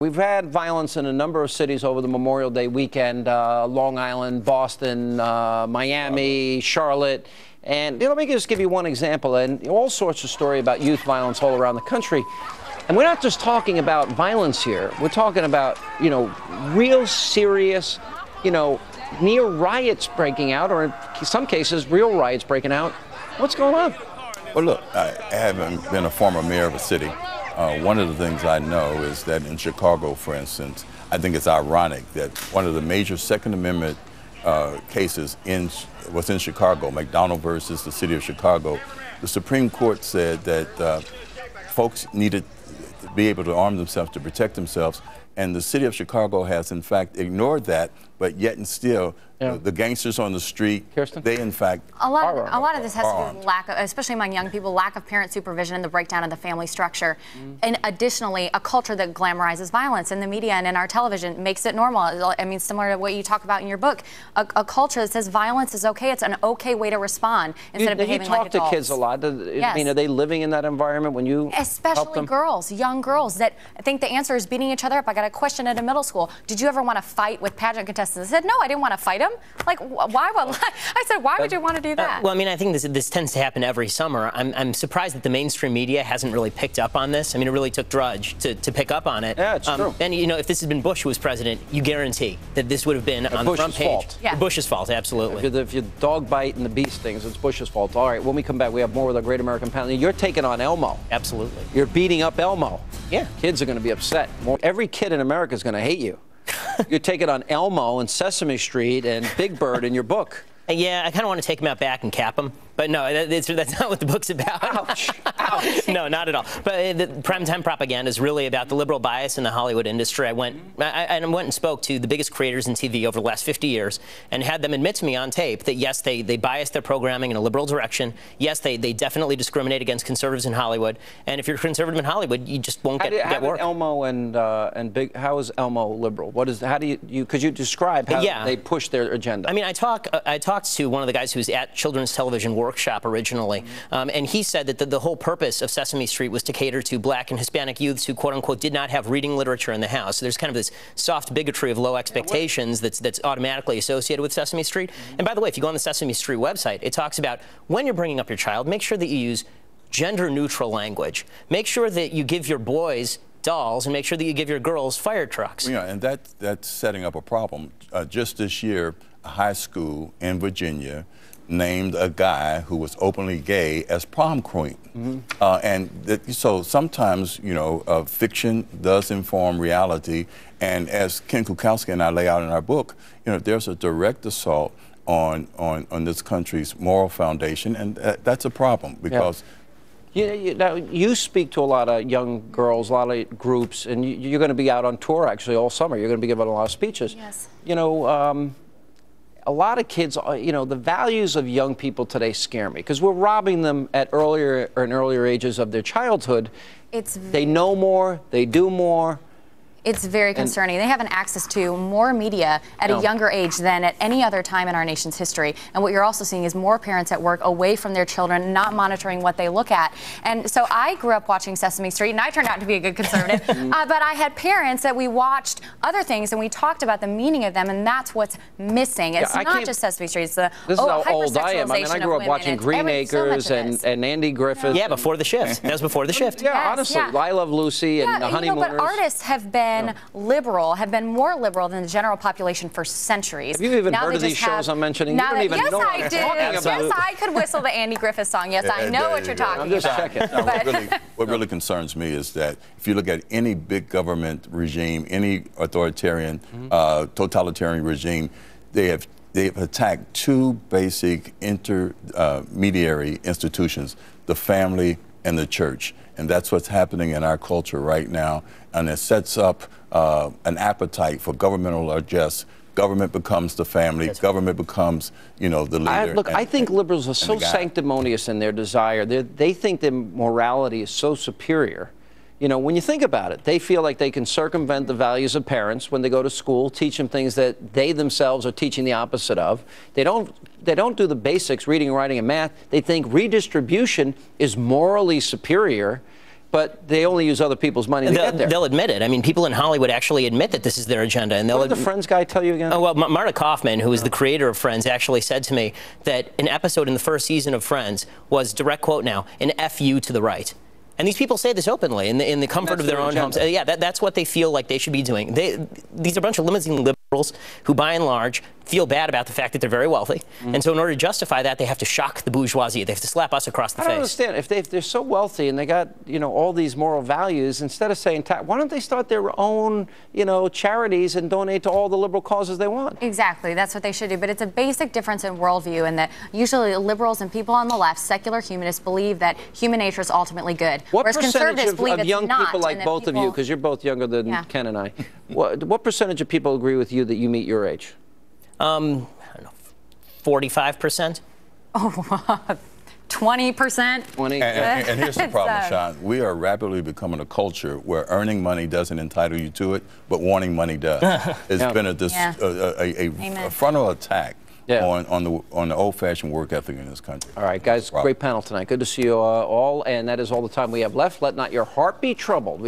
We've had violence in a number of cities over the Memorial Day weekend, Long Island, Boston, Miami, Charlotte. And let me just give you one example, and all sorts of story about youth violence all around the country. And we're not just talking about violence here. We're talking about, real serious, near riots breaking out, or in some cases, real riots breaking out. What's going on? Well, look, I haven't been a former mayor of a city. One of the things I know is that in Chicago, for instance, I think it's ironic that one of the major Second Amendment cases was in Chicago, McDonald versus the city of Chicago. The Supreme Court said that folks needed to be able to arm themselves to protect themselves, and the city of Chicago has, in fact, ignored that, but yet and still, the gangsters on the street, Kirsten? they, in fact, A lot of this has to do with lack of, especially among young people, lack of parent supervision and the breakdown of the family structure. And additionally, a culture that glamorizes violence in the media and in our television makes it normal. I mean, similar to what you talk about in your book, a culture that says violence is okay. It's an okay way to respond instead of behaving like adults. You talk to kids a lot. Yes. I mean, are they living in that environment when you help them? Especially girls, young girls that think the answer is beating each other up. I got a question at a middle school. Did you ever want to fight with pageant contestants? I said, no, I didn't want to fight them. Like, why would I said, why would you want to do that? Well, I mean, I think this tends to happen every summer. I'm surprised that the mainstream media hasn't really picked up on this. I mean, it really took Drudge to pick up on it. Yeah, it's true. And, if this had been Bush who was president, you guarantee that this would have been on the front page. Fault. Yeah. Bush's fault, absolutely. If you dog bite and the bee stings, it's Bush's fault. All right, when we come back, we have more with our Great American Panel. You're taking on Elmo. Absolutely. You're beating up Elmo. Yeah. Kids are going to be upset. Every kid in America is going to hate you. You're taking on Elmo and Sesame Street and Big Bird in your book. Yeah, I kind of want to take him out back and cap him. But no, that's not what the book's about. Ouch. Ouch. No, not at all. But the primetime propaganda is really about the liberal bias in the Hollywood industry. I went and spoke to the biggest creators in TV over the last 50 years and had them admit to me on tape that, yes, they bias their programming in a liberal direction. Yes, they definitely discriminate against conservatives in Hollywood. And if you're a conservative in Hollywood, you just won't get work. Elmo and Big, how is Elmo liberal? How do you could you describe how they push their agenda? I mean, I talked to one of the guys who was at Children's Television Workshop originally, and he said that the whole purpose of Sesame Street was to cater to black and Hispanic youths who, quote unquote, did not have reading literature in the house. So there's kind of this soft bigotry of low expectations that's automatically associated with Sesame Street. And by the way, if you go on the Sesame Street website, it talks about when you're bringing up your child, make sure that you use gender-neutral language. Make sure that you give your boys dolls and make sure that you give your girls fire trucks. Yeah, and that's setting up a problem. Just this year, a high school in Virginia named a guy who was openly gay as prom queen. So sometimes, fiction does inform reality. And as Ken Kukowski and I lay out in our book, there's a direct assault on this country's moral foundation, and that's a problem because. Now, you speak to a lot of young girls, a lot of groups, and you're going to be out on tour actually all summer. You're going to be giving a lot of speeches. Yes. A lot of kids, the values of young people today scare me because we're robbing them at earlier ages of their childhood. They know more, they do more. It's very concerning. They have an access to more media at a younger age than at any other time in our nation's history. And what you're also seeing is more parents at work away from their children, not monitoring what they look at. And so I grew up watching Sesame Street, and I turned out to be a good conservative. But I had parents that we watched other things, and we talked about the meaning of them, and that's what's missing. It's not just Sesame Street. It's the This is how old I am. I mean, I grew up watching Green Acres and Andy Griffith. Yeah, before the shift. That was before the shift. Yeah, honestly. I Love Lucy and The Honeymooners. But artists have been liberal, have been more liberal than the general population for centuries. Have you even heard of these shows I'm mentioning? You don't even know what I'm talking about. Yes, I could whistle the Andy Griffith song. Yes, I know what you're talking about. I'm just checking. What really concerns me is that if you look at any big government regime, any authoritarian, totalitarian regime, they've attacked two basic intermediary institutions, the family and the church. And that's what's happening in our culture right now. And it sets up an appetite for governmental largesse. Government becomes the family. Government becomes, the leader. I think liberals are so sanctimonious in their desire. They think their morality is so superior. When you think about it, they feel like they can circumvent the values of parents when they go to school, teach them things that they themselves are teaching the opposite of. They don't do the basics, reading, writing, and math. They think redistribution is morally superior. but they only use other people's money to get there. They'll admit it. I mean, people in Hollywood actually admit that this is their agenda. And what did the Friends guy tell you again? Oh, well, Marta Kaufman, who is the creator of Friends, actually said to me that an episode in the first season of Friends was, direct quote now, an FU to the right. And these people say this openly in the comfort of their own homes. Yeah, that's what they feel like they should be doing. These are a bunch of limousine liberals who, by and large, feel bad about the fact that they're very wealthy. And so in order to justify that, they have to shock the bourgeoisie. They have to slap us across the face. I don't understand. If they're so wealthy and they got, all these moral values, instead of saying, why don't they start their own, charities and donate to all the liberal causes they want? Exactly. That's what they should do. But it's a basic difference in worldview, and that usually liberals and people on the left, secular humanists, believe that human nature is ultimately good. What whereas conservatives believe of it's young not, people like both of you, because you're both younger than Ken and I, what percentage of people agree with you that you meet your age? I don't know, 45%? Oh, 20%? 20. And here's the problem, Sean. We are rapidly becoming a culture where earning money doesn't entitle you to it, but wanting money does. It's been a frontal attack on the old-fashioned work ethic in this country. All right, guys, great panel tonight. Good to see you all, and that is all the time we have left. Let not your heart be troubled.